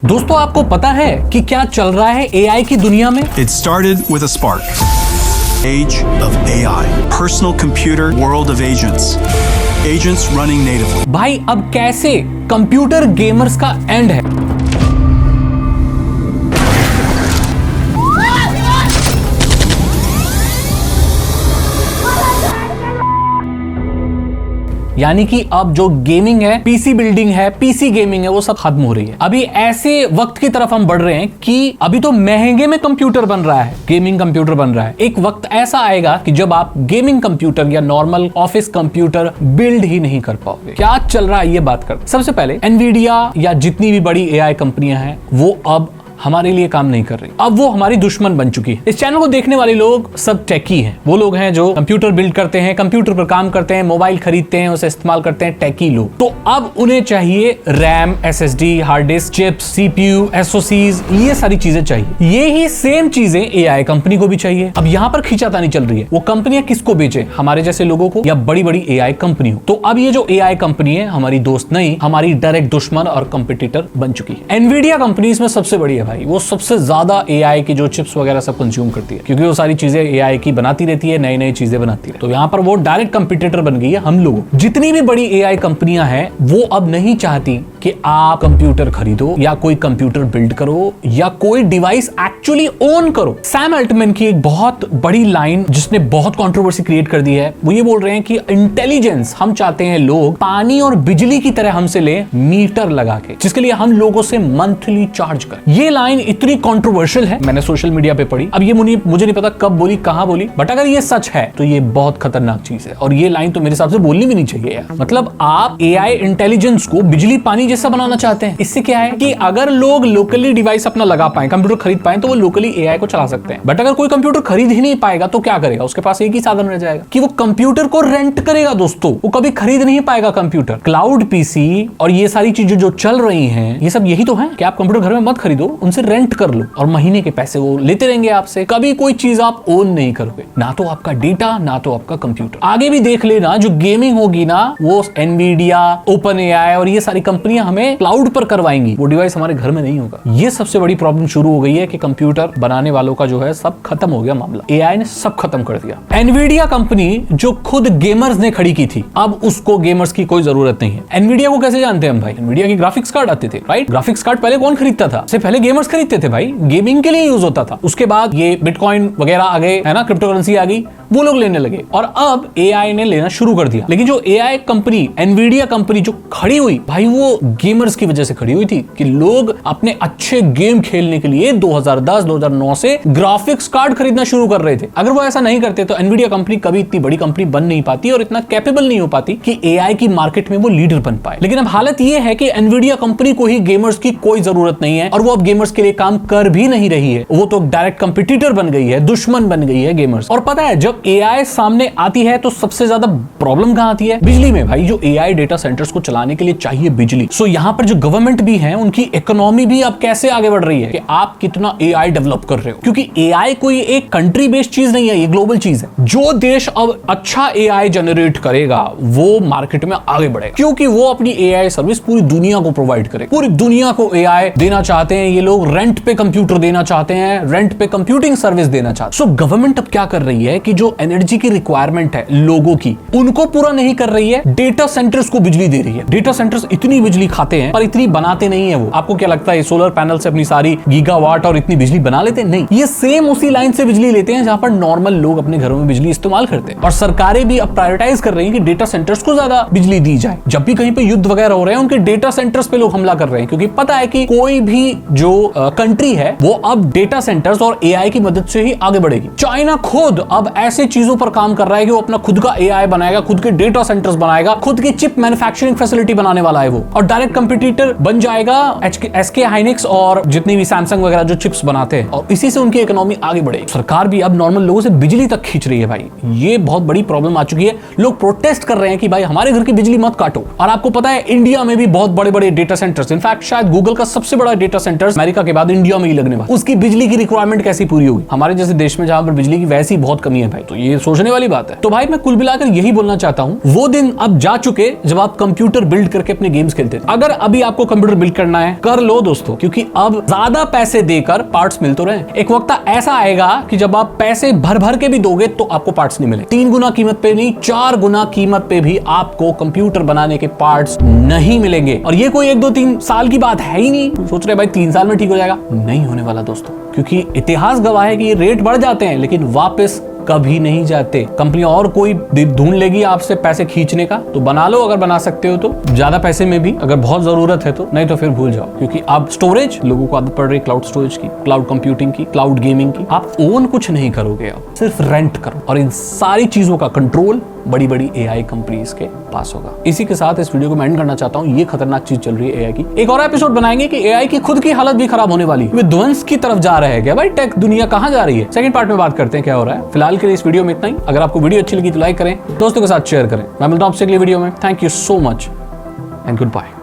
दोस्तों आपको पता है कि क्या चल रहा है एआई की दुनिया में? It started with a spark. Age of AI. Personal computer world of agents. Agents running natively. भाई अब कैसे कंप्यूटर गेमर्स का एंड है। यानी कि अब जो गेमिंग है, पीसी बिल्डिंग है, पीसी गेमिंग है, वो सब खत्म हो रही है। अभी ऐसे वक्त की तरफ हम बढ़ रहे हैं कि अभी तो महंगे में कंप्यूटर बन रहा है, गेमिंग कंप्यूटर बन रहा है। एक वक्त ऐसा आएगा कि जब आप गेमिंग कंप्यूटर या नॉर्मल ऑफिस कंप्यूटर बिल्ड ही नहीं कर पाओगे। क्या चल रहा है ये बात करते। सबसे पहले एनवीडिया या जितनी भी बड़ी एआई कंपनियां हैं वो अब हमारे लिए काम नहीं कर रही, अब वो हमारी दुश्मन बन चुकी है। इस चैनल को देखने वाले लोग सब टेकी हैं, वो लोग हैं जो कंप्यूटर बिल्ड करते हैं, कंप्यूटर पर काम करते हैं, मोबाइल खरीदते हैं, उसे इस्तेमाल करते हैं, टेकी लोग। तो अब उन्हें चाहिए RAM, SSD, hard disk, chips, CPU, एसओसीज, ये सारी चीजें चाहिए। ये ही सेम चीजें एआई कंपनी को भी चाहिए। अब यहाँ पर खींचातानी चल रही है, वो कंपनियां किसको बेचे, हमारे जैसे लोगों को या बड़ी बड़ी एआई कंपनी हो। तो अब ये जो एआई कंपनी है हमारी दोस्त नहीं, हमारी डायरेक्ट दुश्मन और कंपिटिटर बन चुकी है। एनवीडिया कंपनी इसमें सबसे बड़ी है भाई, वो सबसे ज्यादा एआई की जो चिप्स वगैरह सब कंज्यूम करती है, क्योंकि वो सारी चीजें एआई की बनाती रहती है, नई नई चीजें बनाती है। तो यहाँ पर वो डायरेक्ट कंपटीटर बन गई है हम लोगों। जितनी भी बड़ी एआई कंपनियां हैं वो अब नहीं चाहती कि आप कंप्यूटर खरीदो या कोई कंप्यूटर बिल्ड करो या कोई डिवाइस एक्चुअली ओन करो। सैम अल्टमैन की एक बहुत बड़ी लाइन जिसने बहुत कंट्रोवर्सी क्रिएट कर दी है, वो ये बोल रहे हैं कि इंटेलिजेंस हम चाहते हैं लोग पानी और बिजली की तरह हमसे ले, मीटर लगा के, जिसके लिए हम लोगों से मंथली चार्ज कर। ये लाइन इतनी कंट्रोवर्शियल है, मैंने सोशल मीडिया पे पढ़ी। अब ये मुझे नहीं पता कब बोली, कहां बोली, बट अगर ये सच है तो ये बहुत खतरनाक चीज है और ये लाइन तो मेरे हिसाब से बोलनी भी नहीं चाहिए यार। मतलब आप एआई इंटेलिजेंस को बिजली पानी जैसा बनाना चाहते हैं। इससे क्या है कि अगर लोग लोकली डिवाइस अपना लगा पाए, कंप्यूटर खरीद पाए, तो वो लोकली एआई को चला सकते हैं। बट अगर कोई कंप्यूटर खरीद ही नहीं पाएगा तो क्या करेगा? उसके पास एक ही साधन रह जाएगा कि वो कंप्यूटर को रेंट करेगा। दोस्तों वो कभी खरीद नहीं पाएगा कंप्यूटर। क्लाउड पीसी और ये सारी चीजें जो चल रही हैं, ये सब यही तो है कि आप कंप्यूटर घर में मत खरीदो, उनसे रेंट कर लो और महीने के पैसे वो लेते रहेंगे आपसे। कभी कोई चीज आप ओन नहीं करोगे, ना तो आपका डेटा ना तो आपका कंप्यूटर। आगे भी देख लेना, जो गेमिंग होगी ना वो एनवीडिया, ओपन एआई और ये सारी कंपनियां हमें क्लाउड पर करवाएंगी, वो डिवाइस हमारे घर में नहीं होगा। ये सबसे बड़ी प्रॉब्लम शुरू हो गई है कि कंप्यूटर बनाने वालों का जो है सब खत्म हो गया मामला, एआई ने सब खत्म कर दिया। एनवीडिया कंपनी जो खुद गेमर्स ने खड़ी की थी, अब उसको गेमर्स की कोई जरूरत नहीं है। एनवीडिया को कैसे जानते हैं हम भाई? एनवीडिया की ग्राफिक्स कार्ड आते थे, राइट? ग्राफिक्स कार्ड पहले कौन खरीदता था? सबसे पहले गेमर्स खरीदते थे भाई, गेमिंग के लिए यूज होता था। उसके बाद ये बिटकॉइन वगैरह आ गए, है ना, क्रिप्टो करेंसी आ गई, वो लोग लेने लगे और अब एआई ने लेना शुरू कर दिया। लेकिन जो एआई कंपनी, एनवीडिया कंपनी जो खड़ी हुई भाई, वो गेमर्स की वजह से खड़ी हुई थी कि लोग अपने अच्छे गेम खेलने के लिए 2010-2009 से ग्राफिक्स कार्ड खरीदना शुरू कर रहे थे। अगर वो ऐसा नहीं करते तो एनवीडिया कंपनी कभी इतनी बड़ी कंपनी बन नहीं पाती और इतना कैपेबल नहीं हो पाती कि एआई की मार्केट में वो लीडर बन पाए। लेकिन अब हालत ये है कि एनवीडिया कंपनी को ही गेमर्स की कोई जरूरत नहीं है और वो अब गेमर्स के लिए काम कर भी नहीं रही है। वो तो डायरेक्ट कंपटीटर बन गई है, दुश्मन बन गई है गेमर्स। और पता है जब एआई सामने आती है तो सबसे ज्यादा प्रॉब्लम कहां आती है? बिजली में भाई। जो एआई डेटा सेंटर्स को चलाने के लिए चाहिए बिजली। सो यहां पर जो गवर्नमेंट भी है, उनकी इकोनॉमी भी अब कैसे आगे बढ़ रही है कि आप कितना एआई डेवलप कर रहे हो, क्योंकि एआई कोई एक कंट्री बेस्ड चीज नहीं है, ये ग्लोबल चीज है। जो देश अब अच्छा एआई जनरेट करेगा वो मार्केट में आगे बढ़ेगा, क्योंकि वो अपनी एआई सर्विस पूरी दुनिया को प्रोवाइड करे। पूरी दुनिया को एआई देना चाहते हैं ये लोग, रेंट पे कंप्यूटर देना चाहते हैं, रेंट पे कंप्यूटिंग सर्विस देना चाहते हैं। सो गवर्नमेंट अब क्या कर रही है कि जो एनर्जी की रिक्वायरमेंट है लोगों की, उनको पूरा नहीं कर रही है, डेटा सेंटर्स को बिजली दे रही है। डेटा सेंटर्स इतनी बिजली खाते हैं पर इतनी बनाते नहीं है वो। आपको क्या लगता है सोलर पैनल से अपनी सारी गीगावाट और इतनी बिजली बना लेते हैं? नहीं, ये सेम उसी लाइन से बिजली लेते हैं जहां पर नॉर्मल लोग अपने घरों में बिजली इस्तेमाल करते हैं। और सरकारें भी अब प्रायोरिटाइज कर रही हैं कि डेटा सेंटर्स को ज्यादा बिजली दी जाए। जब भी कहीं पे युद्ध वगैरह हो रहे हैं, उनके डेटा सेंटर्स पे लोग हमला कर रहे हैं, क्योंकि पता है कि कोई भी जो कंट्री है वो अब डेटा सेंटर्स और एआई की मदद से ही आगे बढ़ेगी। चाइना खुद अब ऐसे चीजों पर काम कर रहा है कि वो अपना खुद का एआई बनाएगा, खुद के डेटा सेंटर्स बनाएगा, खुद की चिप मैन्युफैक्चरिंग फैसिलिटी बनाने वाला है वो, और डायरेक्ट कंपटीटर बन जाएगा एसके हाइनिक्स और जितनी भी सैमसंग वगैरह जो चिप्स बनाते हैं, और इसी से उनकी इकोनॉमी आगे बढ़ेगी। सरकार भी अब नॉर्मल लोगों से बिजली तक खींच रही है भाई। ये बहुत बड़ी प्रॉब्लम आ चुकी है। लोग प्रोटेस्ट कर रहे हैं कि भाई हमारे घर की बिजली मत काटो। और आपको पता है इंडिया में भी बहुत बड़े बड़े डेटा सेंटर्स, इनफैक्ट शायद गूगल का सबसे बड़ा डेटा सेंटर अमेरिका के बाद इंडिया में ही लगने वाला, उसकी बिजली की रिक्वायरमेंट कैसी पूरी होगी? हमारे जैसे देश में जहां पर बिजली की वैसी बहुत कमी है भाई, दोस्तों, ये सोचने वाली बात है। तो भाई मैं कुल मिलाकर यही बोलना चाहता हूँ, वो दिन अब जा चुके जब आप कंप्यूटर बिल्ड करके अपने गेम्स खेलते थे। अगर अभी आपको कंप्यूटर बिल्ड करना है, कर लो दोस्तों, क्योंकि अब ज्यादा पैसे देकर पार्ट्स मिल तो रहे हैं। एक वक्त ऐसा आएगा कि जब आप पैसे भर भर के भी दोगे तो आपको पार्ट्स नहीं मिले। 3 गुना कीमत पे नहीं, 4 गुना कीमत पे भी आपको कंप्यूटर बनाने के पार्ट्स नहीं मिलेंगे। और ये कोई 1-2-3 साल की बात है ही नहीं। सोच रहे भाई 3 साल में ठीक हो जाएगा, नहीं होने वाला दोस्तों, क्योंकि इतिहास गवाह है कि ये रेट बढ़ जाते हैं लेकिन वापस कभी नहीं जाते। कंपनियां और कोई ढूंढ लेगी आपसे पैसे खींचने का, तो बना लो अगर बना सकते हो तो, ज्यादा पैसे में भी, अगर बहुत जरूरत है तो, नहीं तो फिर भूल जाओ। क्योंकि आप स्टोरेज, लोगों को आदत पड़ रही क्लाउड स्टोरेज की, क्लाउड कंप्यूटिंग की, क्लाउड गेमिंग की, आप ओन कुछ नहीं करोगे, आप सिर्फ रेंट करो। और इन सारी चीजों का कंट्रोल बड़ी बड़ी एआई कंपनीज के पास होगा। इसी के साथ इस वीडियो को मैं एंड करना चाहता हूं। ये खतरनाक चीज चल रही है एआई की। एक और एपिसोड बनाएंगे कि एआई की खुद की हालत भी खराब होने वाली है, विध्वंस की तरफ जा रहे हैं क्या भाई, टेक दुनिया कहां जा रही है। सेकंड पार्ट में बात करते हैं क्या हो रहा है। फिलहाल के लिए इस वीडियो में इतना ही। अगर आपको वीडियो अच्छी लगी तो लाइक करें, दोस्तों के साथ शेयर करें। मैं मिलता हूं आपसे अगली वीडियो में। Thank you so much and good bye.